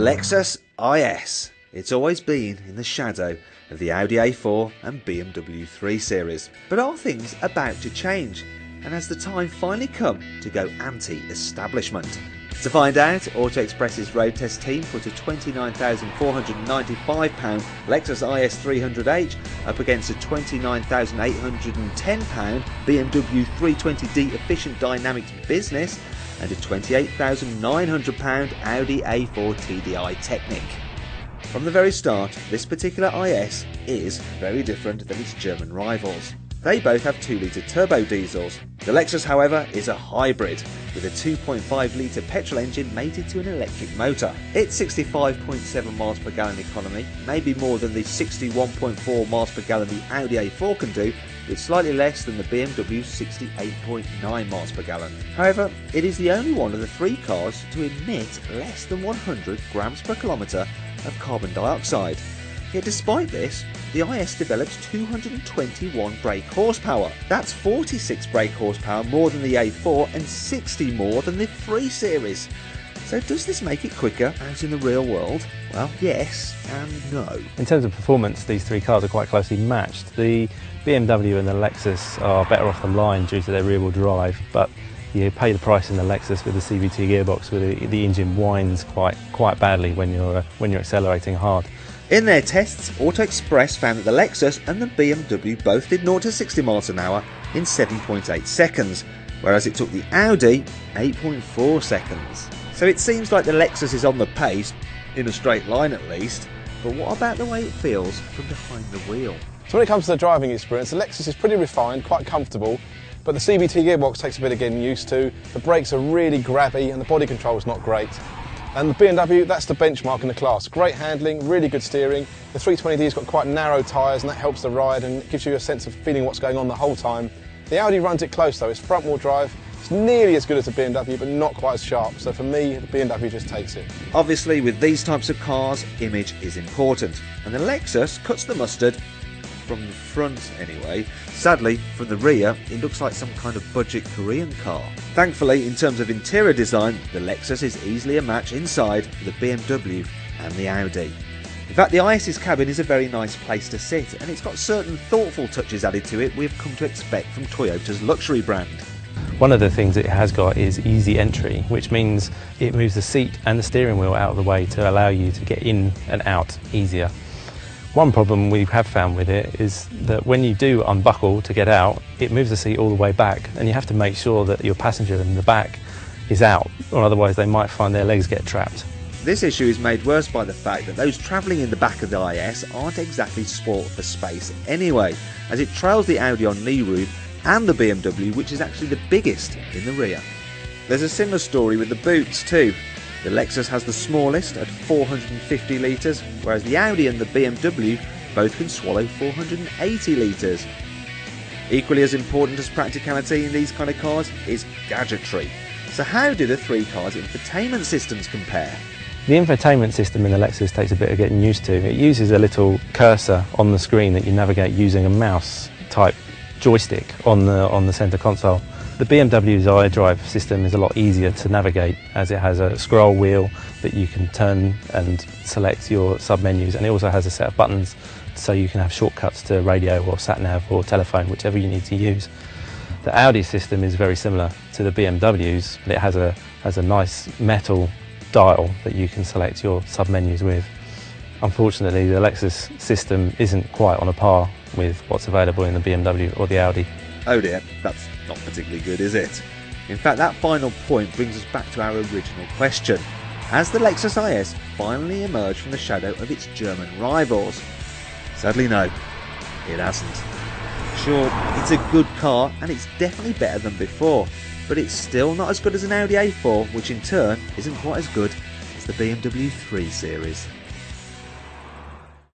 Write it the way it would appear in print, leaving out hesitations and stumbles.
Lexus IS. It's always been in the shadow of the Audi A4 and BMW 3 Series. But are things about to change? And has the time finally come to go anti-establishment? To find out, Auto Express's road test team put a £29,495 Lexus IS 300h up against a £29,810 BMW 320d Efficient Dynamics Business and a £28,900 Audi A4 TDI Technic. From the very start, this particular IS is very different than its German rivals. They both have 2-litre turbo diesels. The Lexus, however, is a hybrid with a 2.5 litre petrol engine mated to an electric motor. Its 65.7 miles per gallon economy may be more than the 61.4 miles per gallon the Audi A4 can do, with slightly less than the BMW's 68.9 miles per gallon. However, it is the only one of the three cars to emit less than 100 grams per kilometre of carbon dioxide. Yet despite this, the IS develops 221 brake horsepower. That's 46 brake horsepower more than the A4 and 60 more than the 3 Series. So does this make it quicker out in the real world? Well, yes and no. In terms of performance, these three cars are quite closely matched. The BMW and the Lexus are better off the line due to their rear-wheel drive, but you pay the price in the Lexus with the CVT gearbox, where the engine whines quite badly when you're accelerating hard. In their tests, Auto Express found that the Lexus and the BMW both did 0 to 60 miles an hour in 7.8 seconds, whereas it took the Audi 8.4 seconds. So it seems like the Lexus is on the pace, in a straight line at least, but what about the way it feels from behind the wheel? So when it comes to the driving experience, the Lexus is pretty refined, quite comfortable, but the CVT gearbox takes a bit of getting used to, the brakes are really grabby and the body control is not great. And the BMW, that's the benchmark in the class. Great handling, really good steering. The 320d's got quite narrow tyres and that helps the ride and gives you a sense of feeling what's going on the whole time. The Audi runs it close though, it's front wheel drive. It's nearly as good as the BMW but not quite as sharp, so for me the BMW just takes it. Obviously with these types of cars, image is important, and the Lexus cuts the mustard, from the front anyway. Sadly, from the rear, it looks like some kind of budget Korean car. Thankfully, in terms of interior design, the Lexus is easily a match inside for the BMW and the Audi. In fact, the IS's cabin is a very nice place to sit, and it's got certain thoughtful touches added to it we've come to expect from Toyota's luxury brand. One of the things it has got is easy entry, which means it moves the seat and the steering wheel out of the way to allow you to get in and out easier. One problem we have found with it is that when you do unbuckle to get out, it moves the seat all the way back, and you have to make sure that your passenger in the back is out, or otherwise they might find their legs get trapped. This issue is made worse by the fact that those travelling in the back of the IS aren't exactly spoilt for space anyway, as it trails the Audi on knee room and the BMW, which is actually the biggest in the rear. There's a similar story with the boots too. The Lexus has the smallest at 450 litres, whereas the Audi and the BMW both can swallow 480 litres. Equally as important as practicality in these kind of cars is gadgetry. So how do the three cars' infotainment systems compare? The infotainment system in the Lexus takes a bit of getting used to. It uses a little cursor on the screen that you navigate using a mouse type joystick on the centre console. The BMW's iDrive system is a lot easier to navigate, as it has a scroll wheel that you can turn and select your sub-menus, and it also has a set of buttons so you can have shortcuts to radio or sat-nav or telephone, whichever you need to use. The Audi system is very similar to the BMW's, but it has a nice metal dial that you can select your sub-menus with. Unfortunately, the Lexus system isn't quite on a par with what's available in the BMW or the Audi. Oh dear, that's not particularly good, is it? In fact, that final point brings us back to our original question. Has the Lexus IS finally emerged from the shadow of its German rivals? Sadly no, it hasn't. Sure, it's a good car and it's definitely better than before, but it's still not as good as an Audi A4, which in turn isn't quite as good as the BMW 3 Series.